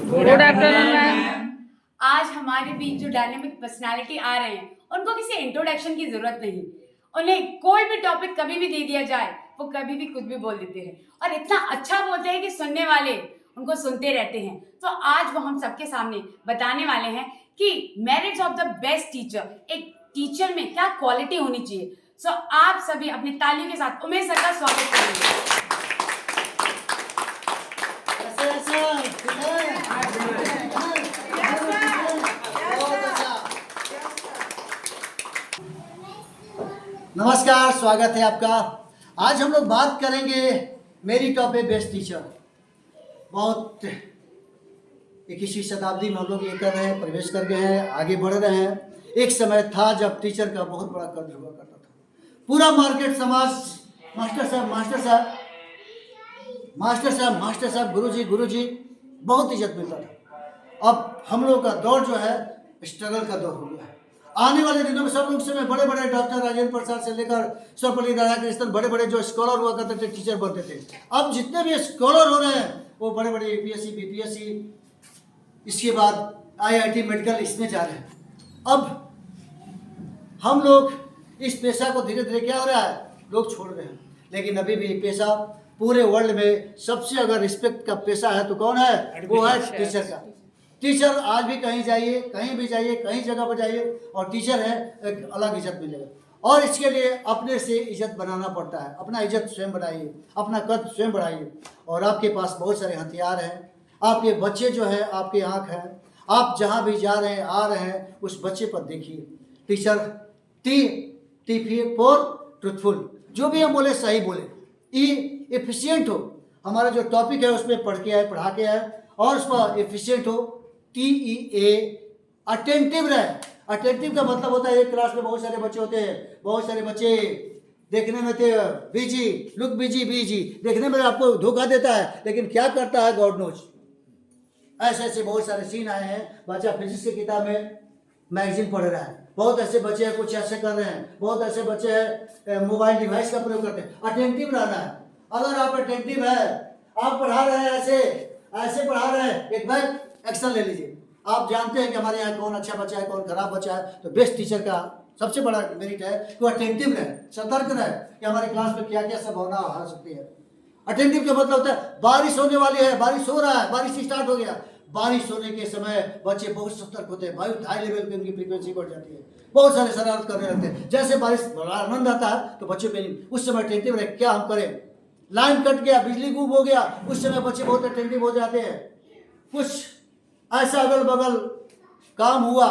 Good afternoon ma'am. आज हमारे बीच जो डायनेमिक पर्सनालिटी आ रहे हैं उनको किसी इंट्रोडक्शन की जरूरत नहीं। उन्हें कोई भी टॉपिक कभी भी दे दिया जाए वो कभी भी कुछ भी बोल देते हैं और इतना अच्छा बोलते हैं कि सुनने वाले उनको सुनते रहते हैं। तो आज वो हम सबके सामने बताने वाले हैं कि merits of the best teacher, एक टीचर में क्या क्वालिटी होनी चाहिए। सो आप सभी अपनी तालियों के साथ उमेश सर का स्वागत करेंगे। नमस्कार, स्वागत है आपका। आज हम लोग बात करेंगे merit of A best teacher. बहुत 21वीं शताब्दी में हम लोग ये कर रहे हैं, प्रवेश कर गए हैं, आगे बढ़ रहे हैं। एक समय था जब टीचर का बहुत बड़ा कद्र हुआ करता था। पूरा मार्केट समाज मास्टर साहब मास्टर साहब मास्टर साहब मास्टर साहब गुरुजी गुरुजी बहुत इज्जत मिलता था। अब हम लोग का दौर जो है स्ट्रगल का दौर हो गया है। आने वाले दिनों में सब लोग समय बड़े बड़े डॉक्टर राजेंद्र प्रसाद से लेकर सर्वपल्ली राधाकृष्णन बड़े बड़े जो स्कॉलर हुआ करते थे, टीचर बनते थे। अब जितने भी स्कॉलर हो रहे हैं वो बड़े बड़े APSC BPSC, इसके बाद IIT मेडिकल, इसमें जा रहे हैं। अब हम लोग इस पेशा को धीरे धीरे क्या हो रहा है, लोग छोड़ रहे हैं। लेकिन अभी भी पेशा पूरे वर्ल्ड में सबसे अगर रिस्पेक्ट का पेशा है तो कौन है, वो है टीचर का। टीचर आज भी कहीं जाइए, कहीं भी जाइए, कहीं जगह पर जाइए और टीचर है, एक अलग इज्जत मिलेगा। और इसके लिए अपने से इज्जत बनाना पड़ता है। अपना इज्जत स्वयं बढ़ाइए, अपना कद स्वयं बढ़ाइए। और आपके पास बहुत सारे हथियार हैं। आपके बच्चे जो है आपकी आँख है। आप जहाँ भी जा रहे हैं आ रहे हैं उस बच्चे पर देखिए। टीचर T फॉर ट्रूथफुल, जो भी हम बोले सही बोले। E एफिशिएंट हो, हमारा जो टॉपिक है उसमें पढ़ के आए, पढ़ा के आए और उस पर एफिशिएंट हो। TEA अटेंटिव रहे। अटेंटिव का मतलब होता है एक क्लास में बहुत सारे बच्चे होते हैं, बहुत सारे बच्चे देखने में थे बिजी, लुक बिजी, देखने में आपको धोखा देता है लेकिन क्या करता है गॉड नोज। ऐसे ऐसे बहुत सारे सीन आए हैं। बच्चा फिजिक्स की किताब में मैगजीन पढ़ रहा है, बहुत ऐसे बच्चे हैं कुछ ऐसे कर रहे हैं, बहुत ऐसे बच्चे हैं मोबाइल डिवाइस का प्रयोग करते हैं। अटेंटिव रहना है। अगर आप अटेंटिव है, आप पढ़ा रहे हैं ऐसे पढ़ा रहे हैं, एक बार एक्शन ले लीजिए। आप जानते हैं कि हमारे यहाँ कौन अच्छा बच्चा है, कौन खराब बच्चा है। तो बेस्ट टीचर का सबसे बड़ा मेरिट है कि वो अटेंटिव रहे, सतर्क रहे कि हमारे क्लास में क्या क्या संभावना आ सकती है। अटेंटिव का मतलब होता है बारिश होने वाली है, बारिश हो रहा है, बारिश स्टार्ट हो गया। बारिश होने के समय बच्चे बहुत सतर्क होते हैं। वायु हाई लेवल पे उनकी फ्रीक्वेंसी बढ़ जाती है, बहुत सारे शरारत करने लगते हैं। जैसे बारिश बड़ा आनंद आता है तो बच्चों पे उस समय अटेंटिव रहे, क्या हम करें। लाइन कट गया, बिजली गुम हो गया, उस समय बच्चे बहुत अटेंटिव हो जाते हैं। कुछ ऐसा अगल बगल काम हुआ,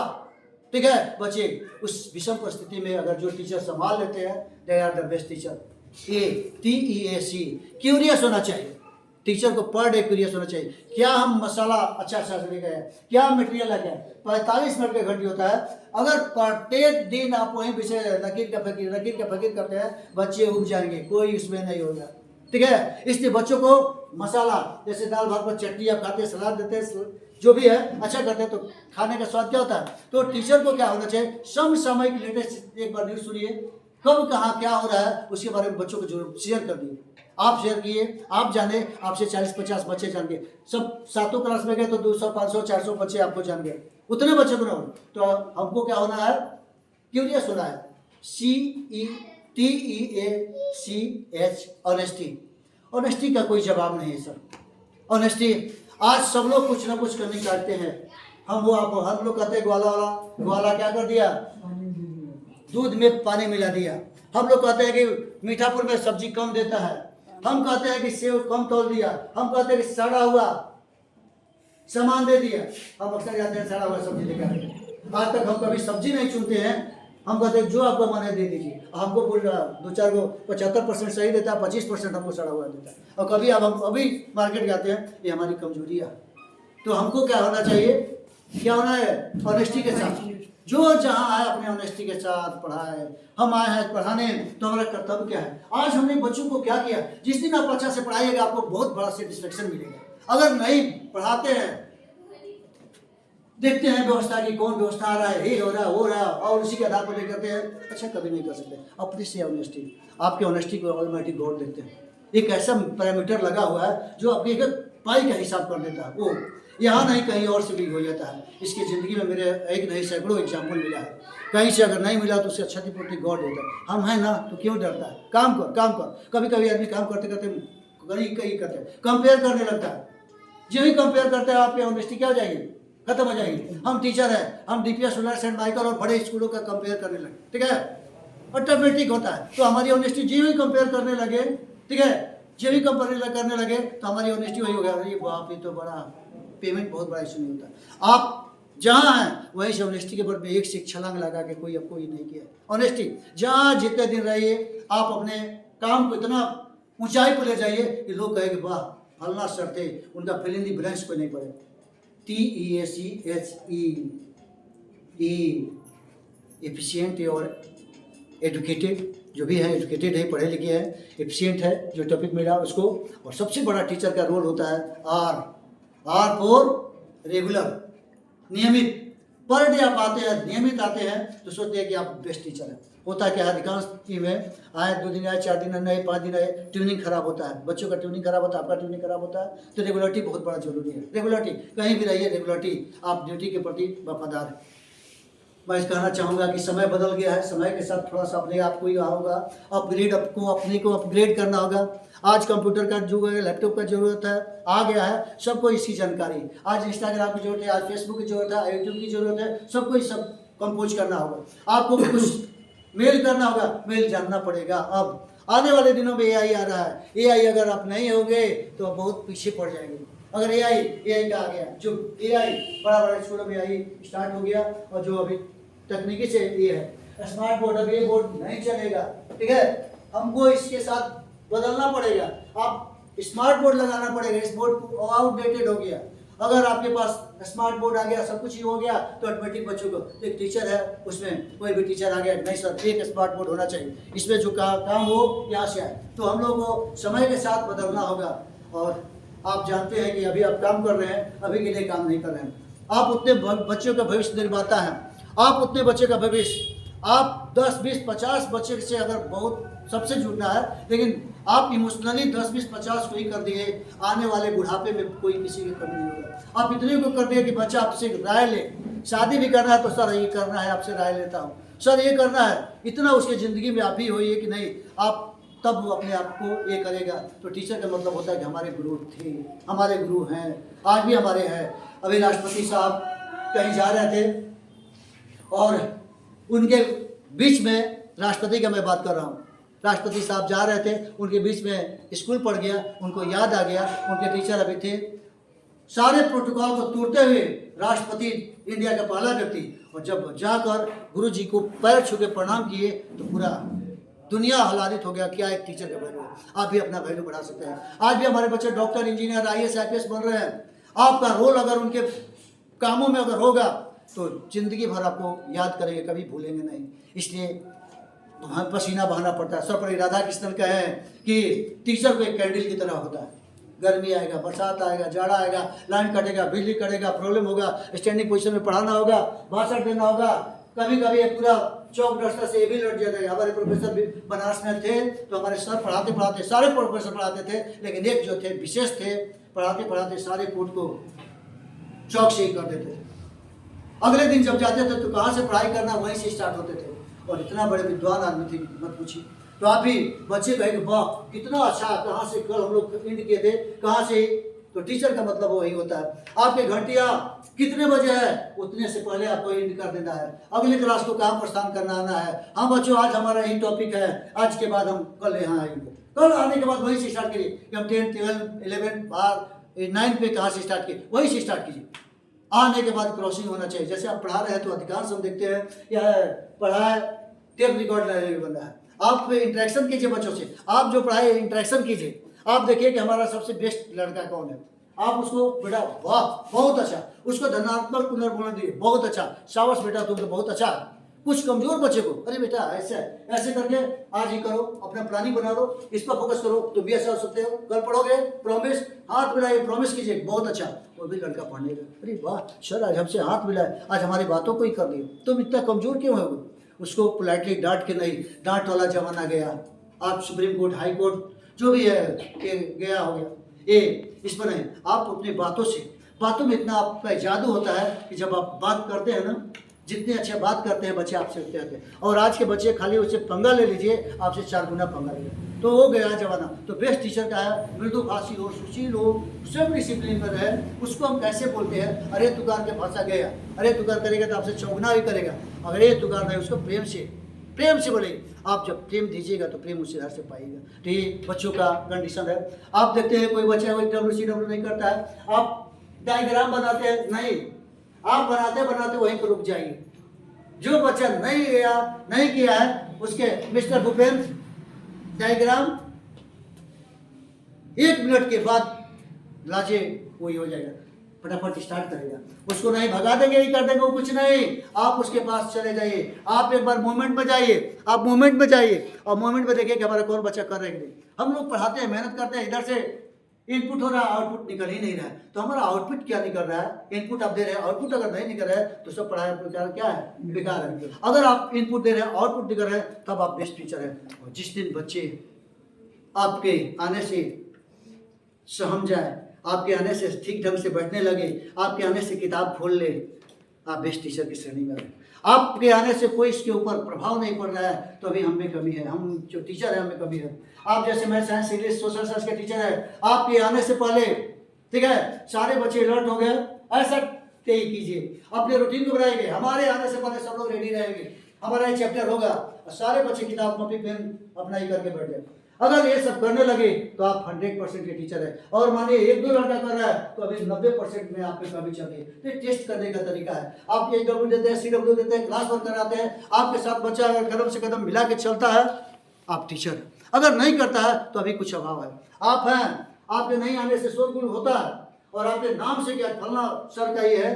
ठीक है, बच्चे उस विषम परिस्थिति में अगर जो टीचर संभाल लेते हैं, they are the best teacher. TEAC curious होना चाहिए। टीचर को पर डे क्यूरियस होना चाहिए। क्या हम मसाला अच्छा लेके गए, क्या मटेरियल लगे। 45 मिनट का घंटी होता है। अगर प्रत्येक दिन आप वही विषय लकीर का फकीर करते हैं, बच्चे उग जाएंगे, कोई उसमें नहीं होगा, ठीक है। इसलिए बच्चों को मसाला, जैसे दाल भात पर चटनी आप खाते, सलाद देते हैं, जो भी है अच्छा करते हैं, तो खाने का स्वाद क्या होता है। तो टीचर को क्या होना चाहिए, समसामयिक लेटेस्ट एक बार न्यूज़ सुनिए, कब कहाँ क्या हो रहा है उसके बारे में बच्चों को जरूर शेयर कर दिए। आप शेयर किए, आप जाने, आपसे 40-50 बच्चे जान गए। सब सातों क्लास में गए तो 200 500 400 बच्चे आपको जान गए। उतने बच्चे को ना हो तो हमको क्या होना है, क्यूरियस होना है। TEACH honesty. ऑनेस्टी का कोई जवाब नहीं है सर। ऑनेस्टी, आज सब लोग कुछ ना कुछ करने चाहते हैं। हम लोग कहते हैं ग्वाला क्या कर दिया, दूध में पानी मिला दिया। हम लोग कहते हैं कि मीठापुर में सब्जी कम देता है। हम कहते हैं कि सेव कम तोल दिया। हम कहते हैं कि सड़ा हुआ सामान दे दिया। हम अक्सर जाते हैं सड़ा हुआ सब्जी लेकर। आज तक हम कभी सब्जी नहीं चुनते हैं। हम कहते हैं जो आपको मन है दे दीजिए। हमको बोल रहा 2-4 को 75% सही देता है, 25% हमको सड़ा हुआ देता है। और कभी अब हम अभी मार्केट जाते हैं, ये हमारी कमजोरी है। तो हमको क्या होना चाहिए, क्या होना है, ऑनेस्टी के साथ। जो जहाँ आए अपने ऑनेस्टी के साथ पढ़ाए। हम आए हैं पढ़ाने, तो हमारा कर्तव्य क्या है। आज हमने बच्चों को क्या किया, जिस दिन आप अच्छा से पढ़ाइएगा आपको बहुत बड़ा सेटिस्फेक्शन मिलेगा। अगर नहीं पढ़ाते हैं, देखते हैं व्यवस्था की, कौन व्यवस्था आ रहा है, ये हो रहा है, वो हो रहा है, और उसी के आधार पर नहीं करते हैं, अच्छा कभी नहीं कर सकते। अपनी से ऑनेस्टी, आपके ऑनेस्टी को ऑलमाइटी गॉड देखते हैं। एक ऐसा पैरामीटर लगा हुआ है जो आपकी एक पाई का हिसाब कर देता है वो, यहाँ नहीं कहीं और से भी हो जाता है। इसकी ज़िंदगी में मेरे एक नहीं सैकड़ों एग्जाम्पल मिला है। कहीं से अगर नहीं मिला तो उससे क्षतिपूर्ति गॉड देता है। हम हैं ना तो क्यों डरता है? काम कर काम कर। कभी कभी आदमी काम करते करते कहीं करते हैं, कंपेयर करने लगता है। जो ही कंपेयर करते हैं आपकी ऑनेस्टी क्या हो जाएगी? खत्म हो जाएगी। हम टीचर हैं, हम DPS सोलर सेंट माइकल और बड़े स्कूलों का कंपेयर करने लगे, ठीक है, ऑटोमेटिक होता है। तो हमारी ऑनेस्टी जो ही कंपेयर करने लगे, ठीक है, जो ही कंपेयर करने लगे तो हमारी ऑनेस्टी वही हो गया, अरे बाप ये तो बड़ा पेमेंट बहुत बड़ा इशू नहीं होता। आप जहाँ हैं वहीं से ऑनेस्टी के ऊपर में एक से एक छलांग लगा के कोई आपको ये नहीं किया। ऑनेस्टी जहाँ जितने दिन रहिए आप अपने काम को इतना ऊंचाई पर ले जाइए कि लोग कहेंगे वाह फलना सर थे, उनका फिल इन दी ब्लैंक्स को नहीं पड़े। TEACHE एफिशिएंट और एजुकेटेड, जो भी है एजुकेटेड है, पढ़े लिखे हैं, एफिशिएंट है, जो टॉपिक मिला उसको। और सबसे बड़ा टीचर का रोल होता है आर फॉर रेगुलर, नियमित। पर डे आप आते हैं, नियमित आते हैं तो सोचते हैं कि आप बेस्ट टीचर हैं। होता है कि अधिकांश टीम में आए 2 दिन आए, 4 दिन आए, 5 दिन आए, ट्यूनिंग खराब होता है, बच्चों का ट्यूनिंग खराब होता है, आपका ट्यूनिंग खराब होता है। तो रेगुलरिटी बहुत बड़ा जरूरी है। रेगुलरिटी कहीं भी रहिए, रेगुलरिटी, आप ड्यूटी के प्रति वफादार है। मैं इस कहना चाहूँगा कि समय बदल गया है, समय के साथ थोड़ा सा अपने आप को ही होगा अपग्रेड, आपको अपने को अपग्रेड करना होगा। आज कंप्यूटर का युग है, लैपटॉप का जरूरत है, आ गया है सबको इसकी जानकारी। आज इंस्टाग्राम की जरूरत है, आज फेसबुक की जरूरत है, यूट्यूब की जरूरत है, सबको सब कंपोज करना होगा। आपको कुछ मेल करना होगा, मेल जानना पड़ेगा। अब आने वाले दिनों में AI आ रहा है। AI अगर आप नहीं होंगे तो बहुत पीछे पड़ जाएंगे। अगर AI का आ गया, जो AI बड़ा स्कूलों में AI स्टार्ट हो गया, और जो अभी तकनीकी से ये है स्मार्ट बोर्ड, अब ये बोर्ड नहीं चलेगा, ठीक है, हमको इसके साथ बदलना पड़ेगा। आप स्मार्ट बोर्ड लगाना पड़ेगा। इस बोर्ड आउटडेटेड हो गया। अगर आपके पास स्मार्ट बोर्ड आ गया, सब कुछ ही हो गया, तो ऑटोमेटिक बच्चों को एक टीचर है, उसमें कोई भी टीचर आ गया, नहीं सर एक स्मार्ट बोर्ड होना चाहिए, इसमें जो काम हो यहाँ से आए। तो हम लोगों को समय के साथ बदलना होगा। और आप जानते हैं कि अभी आप काम कर रहे हैं, अभी के लिए काम नहीं कर रहे हैं। आप उतने बच्चों का भविष्य निर्माता हैं, आप उतने बच्चे का भविष्य, आप 10, 20, 50 बच्चे से अगर बहुत सबसे जुड़ना है, लेकिन आप इमोशनली 10, 20, 50 को ही कर दिए, आने वाले बुढ़ापे में कोई किसी की कमी नहीं होगा। आप इतने को कर दिए कि बच्चा आपसे राय ले, शादी भी करना है तो सर ये करना है, आपसे राय लेता हूँ, सर ये करना है, इतना उसकी ज़िंदगी में आप ही होइए कि नहीं, आप तब वो अपने आप को ये करेगा। तो टीचर का मतलब होता है कि हमारे गुरु थे, हमारे गुरु हैं, आज भी हमारे हैं। अभी राष्ट्रपति साहब कहीं जा रहे थे और उनके बीच में, राष्ट्रपति का मैं बात कर रहा हूँ, राष्ट्रपति साहब जा रहे थे, उनके बीच में स्कूल पड़ गया, उनको याद आ गया, उनके टीचर अभी थे, सारे प्रोटोकॉल को तोड़ते हुए राष्ट्रपति इंडिया का पहला व्यक्ति, और जब जाकर गुरु जी को पैर छू के प्रणाम किए तो पूरा दुनिया हलालित हो गया। क्या एक टीचर का वैल्यू है। आप भी अपना वैल्यू बढ़ा सकते हैं। आज भी हमारे बच्चे डॉक्टर, इंजीनियर, IAS, IPS बन रहे हैं। आपका रोल अगर उनके कामों में अगर होगा तो जिंदगी भर आपको याद करेंगे, कभी भूलेंगे नहीं। इसलिए तुम्हें पसीना बहाना पड़ता है। सर्वपरि राधा कृष्णन का है कि टीचर को एक कैंडल की तरह होता है। गर्मी आएगा, बरसात आएगा, जाड़ा आएगा, लाइन कटेगा, बिजली कटेगा, प्रॉब्लम होगा, स्टैंडिंग पोजीशन में पढ़ाना होगा, भाषण देना होगा, कभी कभी एक पूरा चौक डस्टर से ये भी लट जाता है। हमारे प्रोफेसर भी बनारस में थे तो हमारे सर पढ़ाते पढ़ाते, सारे प्रोफेसर पढ़ाते थे, लेकिन एक जो थे विशेष थे, पढ़ाते पढ़ाते सारे कोर्ट को चौक से ही कर देते थे। अगले दिन जब जाते थे तो कहाँ से पढ़ाई करना, वहीं से स्टार्ट होते थे। और इतना बड़े विद्वान आदमी थे, मत पूछिए। तो आप भी बच्चे कहेंगे वाह कितना अच्छा, कहाँ से कल हम लोग इंड किए थे, कहाँ से। तो टीचर का मतलब वही होता है। आपके घंटिया कितने बजे है, उतने से पहले आपको इंड कर देना है, अगली क्लास को कहाँ प्रस्थान करना आना है। हाँ बच्चों, आज हमारा यही टॉपिक है, आज के बाद हम कल यहाँ आएंगे। कल आने के बाद वहीं से स्टार्ट करिए कि हम 10, 12, 11, 9 पे कहाँ से स्टार्ट किए, वहीं से स्टार्ट कीजिए। आने के बाद क्रॉसिंग होना चाहिए। जैसे आप पढ़ा रहे हैं तो अधिकांश हम देखते हैं या पढ़ाए टेप रिकॉर्ड लाइब्रेरी बन रहा है। आप इंटरेक्शन कीजिए बच्चों से, आप जो पढ़ाए इंटरेक्शन कीजिए। आप देखिए कि हमारा सबसे बेस्ट लड़का कौन है, आप उसको बेटा वाह बहुत अच्छा, उसको धनात्मक पुनर्बोधन दिए, बहुत अच्छा, शाबाश बेटा तुम तो बहुत अच्छा। कुछ कमजोर बच्चे को अरे बेटा ऐसे ऐसे करके आज ही करो, अपना प्लानिंग बना लो, इस पर फोकस करो तो भी ऐसा हो सकते हो, कल पढ़ोगे, प्रॉमिस, हाथ मिलाइए, प्रॉमिस कीजिए, बहुत अच्छा। वो भी लड़का पढ़ने लगा, अरे वाह सर आज हमसे हाथ मिलाए, आज हमारी बातों को ही कर दिए, तुम इतना कमजोर क्यों हो। उसको पोलाइटली डांट के नहीं, डांट वाला जमाना गया, आप सुप्रीम कोर्ट, हाई कोर्ट जो भी है कि गया हो गया। ये इस पर नहीं, आप अपनी बातों में इतना आपका जादू होता है कि जब आप बात करते हैं ना, जितने अच्छे बात करते हैं बच्चे आपसे उतने आते हैं। और आज के बच्चे खाली उससे पंगा ले लीजिए, आपसे 4 गुना पंगा ले लीजिए, तो हो गया जमाना। तो बेस्ट टीचर का है मृदुभाषी हो, सुशील हो, स्वयं डिसिप्लिन में रहे। उसको हम कैसे बोलते हैं, अरे तुकार के भाषा गया, अरे तुकार करेगा तो आपसे चौगुना भी करेगा। अगर ये तुकार नहीं, उसको प्रेम से बोले। आप जब प्रेम दीजिएगा तो प्रेम उसी से पाइएगा। तो ये बच्चों का कंडीशन है। आप देखते हैं कोई बच्चा कोई WCW नहीं करता है, आप डायग्राम बनाते हैं, नहीं, आप बनाते वहीं पर रुक जाइए। जो बच्चा नहीं किया है उसके मिस्टर भूपेंद्र डायग्राम 1 मिनट के बाद लाजे वही हो जाएगा, फटाफट स्टार्ट करेगा। उसको नहीं भगा देंगे, नहीं कर देंगे, वो कुछ नहीं। आप उसके पास चले जाइए, आप एक बार मूवमेंट में जाइए, आप मूवमेंट में जाइए और मूवमेंट में देखिए कि हमारा कौन बच्चा कर रहे हैं। हम लोग पढ़ाते हैं, मेहनत करते हैं, इधर से इनपुट हो रहा है, आउटपुट निकल ही नहीं रहा है। तो हमारा आउटपुट क्या निकल रहा है, इनपुट आप दे रहे हैं, आउटपुट अगर नहीं निकल रहा है तो सब पढ़ाई प्रकार क्या है, बेकार है। अगर आप इनपुट दे रहे हैं, आउटपुट निकल रहा है, तब आप बेस्ट टीचर हैं। और जिस दिन बच्चे आपके आने से सहम जाए, आपके आने से ठीक ढंग से बैठने लगे, आपके आने से किताब खोल ले, आप बेस्ट टीचर की श्रेणी में हैं। आपके आने से कोई इसके ऊपर प्रभाव नहीं पड़ रहा है तो अभी हम में कमी है, हम जो टीचर हैं हमें कमी है। आप जैसे मैं साइंस, इंग्लिश, सोशल साइंस के टीचर है, आपके आने से पहले ठीक है सारे बच्चे अलर्ट हो गए, ऐसा तय कीजिए, अपने रूटीन को बनाएंगे। हमारे आने से पहले सब लोग रेडी रहेंगे, हमारा ये चैप्टर होगा और सारे बच्चे किताब कॉपी पेन अपना ही करके बैठ जाए। अगर ये सब करने लगे तो आप 100% के टीचर है। और मानिए 1-2 लड़का कर रहा है तो अभी 90% में आपके कमी चल रही है। तो टेस्ट करने का तरीका है, आप HW देते हैं, CW देते हैं, क्लास वर्क कराते हैं, आपके साथ बच्चा अगर कदम से कदम मिला के चलता है आप टीचर। अगर नहीं करता है तो अभी कुछ अभाव है। आप हैं, आपके नहीं आने से शोरगुल होता है और आपके नाम से क्या फलना सर का ये है।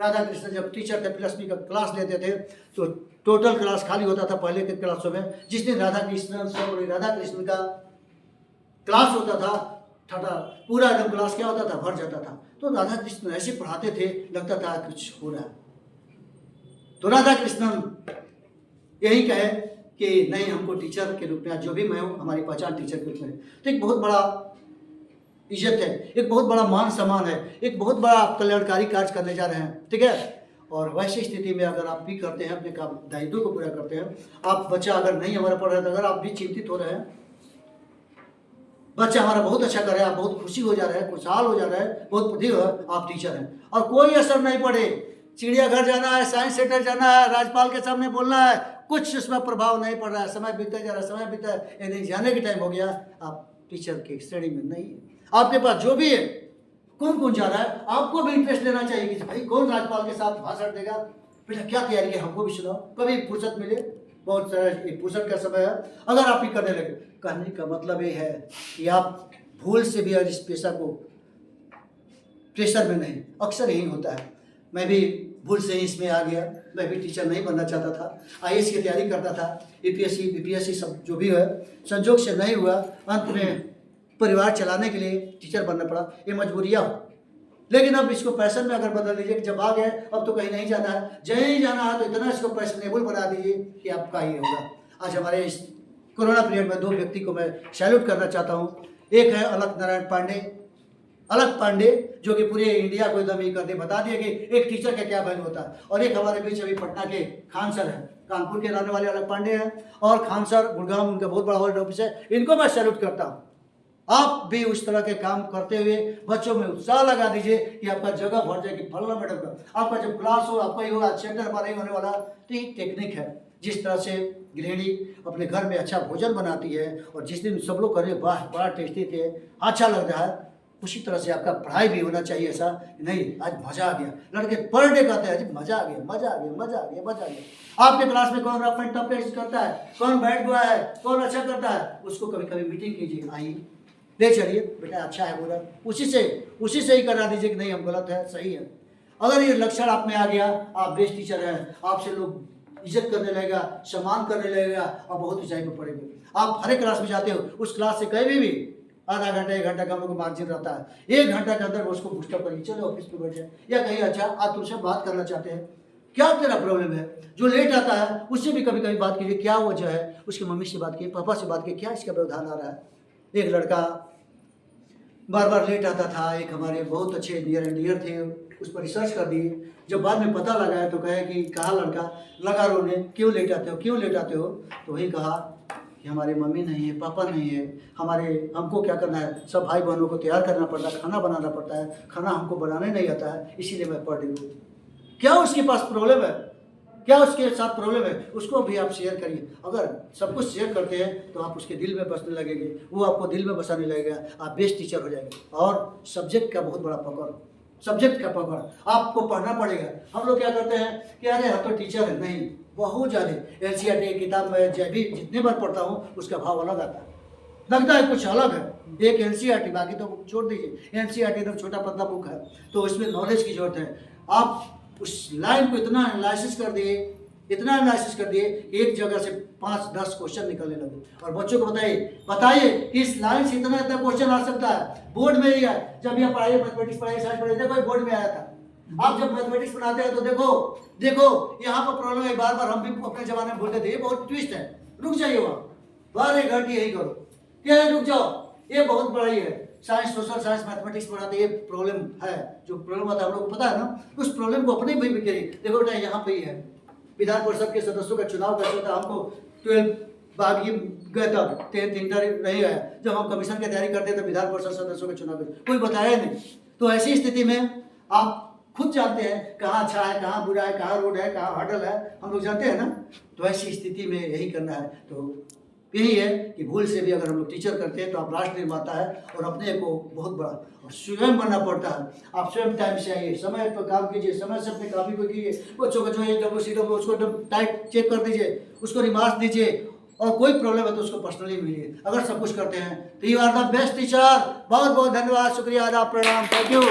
राधा कृष्ण जब टीचर थे +B का क्लास लेते थे तो टोटल क्लास खाली होता था पहले के क्लासों में। जिस दिन राधा कृष्ण का क्लास होता था ठटा पूरा एकदम क्लास क्या होता था, भर जाता था। तो राधा कृष्ण ऐसे पढ़ाते थे लगता था कुछ हो रहा है। तो राधा कृष्ण यही कहे कि नहीं, हमको टीचर के रूप में जो भी मैं हूँ हमारी पहचान टीचर के रूप में। तो एक बहुत बड़ा इज्जत है, एक बहुत बड़ा मान सम्मान है, एक बहुत बड़ा कल्याणकारी कार्य करने जा रहे हैं, ठीक है। और वैसी स्थिति में अगर आप भी करते हैं, अपने काम दायित्व को पूरा करते हैं, आप बच्चा अगर नहीं हमारा पढ़ रहा है तो अगर आप भी चिंतित हो रहे हैं, बच्चा हमारा बहुत अच्छा कर रहा है, आप बहुत खुशी हो जा रहे हैं, खुशहाल हो जा रहा है, बहुत प्रति हो, आप टीचर हैं और कोई असर नहीं पड़े। चिड़ियाघर जाना है, साइंस सेंटर जाना है, राज्यपाल के सामने बोलना है, कुछ इसमें प्रभाव नहीं पड़ रहा है, समय बीतता जा रहा है, समय बीता है, नहीं जाने के टाइम हो गया, आप टीचर की श्रेणी में नहीं है। आपके पास जो भी है, कौन जा रहा है, आपको भी इंटरेस्ट लेना चाहिए कि भाई कौन राज्यपाल के साथ भाषण देगा, बेटा क्या तैयारी है, हमको भी सुनाओ। कभी फुर्सत मिले, बहुत सारा फुर्सत का समय है, अगर आप ही करने लगे। कहने का मतलब ये है कि आप भूल से भी इस पेशा को प्रेशर में नहीं, अक्सर यही होता है। मैं भी भूल से ही इसमें आ गया, मैं भी टीचर नहीं बनना चाहता था, IAS की तैयारी करता था, APSC BPSC सब जो भी है, संजोग से नहीं हुआ, अंत में परिवार चलाने के लिए टीचर बनना पड़ा, ये मजबूरियाँ हो। लेकिन अब इसको पैशन में अगर बदल लीजिए कि जब आ गए अब तो कहीं नहीं जाना है, जहीं जाना है तो इतना इसको पैशनेबल बना दीजिए कि आपका ही होगा। आज हमारे इस कोरोना पीरियड में 2 व्यक्ति को मैं सैल्यूट करना चाहता हूँ। एक है अलख नारायण पांडे जो कि पूरे इंडिया को एकदम ये करके बता दिया कि एक टीचर का क्या वैल्यू होता है। और एक हमारे बीच अभी पटना के खान सर हैं, कानपुर के रहने वाले अलख पांडे हैं, और खान सर गुड़गांव उनका बहुत बड़ा हेड ऑफिस है, इनको मैं सैल्यूट करता हूँ। आप भी उस तरह के काम करते हुए बच्चों में उत्साह लगा दीजिए कि आपका जगह भर जाए कि फलना मैडम का आपका जब क्लास हो आपका ही होगा, चैप्टर हमारा ही होने वाला। तो ये टेक्निक है, जिस तरह से गृहिणी अपने घर में अच्छा भोजन बनाती है और जिस दिन सब लोग करें वाह बड़ा टेस्टी थे, अच्छा लग रहा है, उसी तरह से आपका पढ़ाई भी होना चाहिए। ऐसा नहीं आज मजा आ गया, लड़के पर डे कहते हैं मजा आ गया, मजा आ गया, मजा आ गया, मजा आ गया। आपके क्लास में कौन रफ एंड टफ टेस्ट करता है, कौन बैठ गया है, कौन अच्छा करता है, उसको कभी कभी मीटिंग कीजिए, आइए ले चलिए बेटा अच्छा है बोला, उसी से ही करा दीजिए कि नहीं हम गलत है सही है। अगर ये लक्षण आप में आ गया, आप बेस्ट टीचर हैं, आपसे लोग इज्जत करने लगेगा, सम्मान करने लगेगा और बहुत ऊंचाई पर पड़ेंगे। आप हर एक क्लास में जाते हो, उस क्लास से कहीं भी आधा घंटा 1 घंटा का हम लोग को मार्जिन रहता है, 1 घंटा के अंदर उसको बूस्टअप करिए, चलो ऑफिस पे बैठ जाए या कहीं अच्छा आज तुमसे बात करना चाहते हैं, क्या तेरा प्रॉब्लम है। जो लेट आता है उससे भी कभी कभी बात कीजिए, क्या वजह है, उसकी मम्मी से बात कीजिए, पापा से बात कीजिए, क्या इसका व्यवधान आ रहा है। एक लड़का बार बार लेट आता था। एक हमारे बहुत अच्छे नियर एंड डियर थे, उस पर रिसर्च कर दिए। जब बाद में पता लगा तो कहे कि कहा लड़का लगा रोने, क्यों लेट आते हो, क्यों लेट आते हो? तो वही कहा कि हमारी मम्मी नहीं है, पापा नहीं है, हमको क्या करना है, सब भाई बहनों को तैयार करना पड़ता है, खाना बनाना पड़ता है, खाना हमको बनाने नहीं आता है, इसीलिए मैं पढ़ रही हूँ। क्या उसके पास प्रॉब्लम है, क्या उसके साथ प्रॉब्लम है, उसको भी आप शेयर करिए। अगर सब कुछ शेयर करते हैं तो आप उसके दिल में बसने लगेंगे, वो आपको दिल में बसाने लगेगा, आप बेस्ट टीचर हो जाएंगे। और सब्जेक्ट का बहुत बड़ा पकड़, सब्जेक्ट का पकड़ आपको पढ़ना पड़ेगा। हम लोग क्या करते हैं कि अरे हम तो टीचर है, नहीं, बहुत ज़्यादा एनसीईआरटी किताब में जब भी जितने बार पढ़ता हूँ उसका भाव अलग आता है, लगता है कुछ अलग है। एक एनसीईआरटी, बाकी तो बुक छोड़ दीजिए, एनसीईआरटी एकदम छोटा पतला बुक है, तो उसमें नॉलेज की जरूरत है। आप उस लाइन को इतना एनालिसिस कर दिए, इतना एनालिसिस कर दिए, एक जगह से 5-10 क्वेश्चन निकलने लगे। और बच्चों को बताइए इस लाइन से इतना क्वेश्चन आ सकता है, बोर्ड में ही है। जब यह पढ़ाई, मैथमेटिक्स पढ़ाई, साइंस पढ़ाई, देखो बोर्ड में आया था। आप जब मैथमेटिक्स पढ़ाते हैं तो देखो यहाँ पर प्रॉब्लम है। बार बार हम भी अपने जमाने में बोलते थे ये बहुत ट्विस्ट है, रुक जाइए वहाँ, बार एक घंटे यही करो, क्या है रुक जाओ, ये बहुत बड़ा ही है। साइंस, सोशल साइंस, मैथमेटिक्स पढ़ाते ये प्रॉब्लम है, जो प्रॉब्लम आता है हम लोग को पता है ना, उस प्रॉब्लम को अपने भी करिए। देखो बेटा यहाँ पे ही है, विधान परिषद के सदस्यों का चुनाव कैसे होता है, हमको 12 बागी गए तक 10 इंटर नहीं आया। जब हम कमीशन की तैयारी करते थे विधान परिषद सदस्यों के चुनाव कोई बताया नहीं। तो ऐसी स्थिति में आप खुद जानते हैं कहाँ अच्छा है, कहाँ बुरा है, कहाँ रोड है, कहाँ हर्डल है, हम लोग जानते हैं ना। तो ऐसी स्थिति में यही करना है। तो यही है कि भूल से भी अगर हम लोग टीचर करते हैं तो आप राष्ट्र निर्माता है और अपने को बहुत बड़ा और स्वयं बनना पड़ता है। आप स्वयं टाइम से आइए, समय पर काम कीजिए, समय से अपने कापी को कीजिए, बच्चों का जो है WCW उसको एकदम टाइट चेक कर दीजिए, उसको रिमार्क्स दीजिए, और कोई प्रॉब्लम है तो उसको पर्सनली मिलिए। अगर सब कुछ करते हैं तो you are the best teacher. बहुत बहुत धन्यवाद, शुक्रिया, आदाब, प्रणाम, थैंक यू।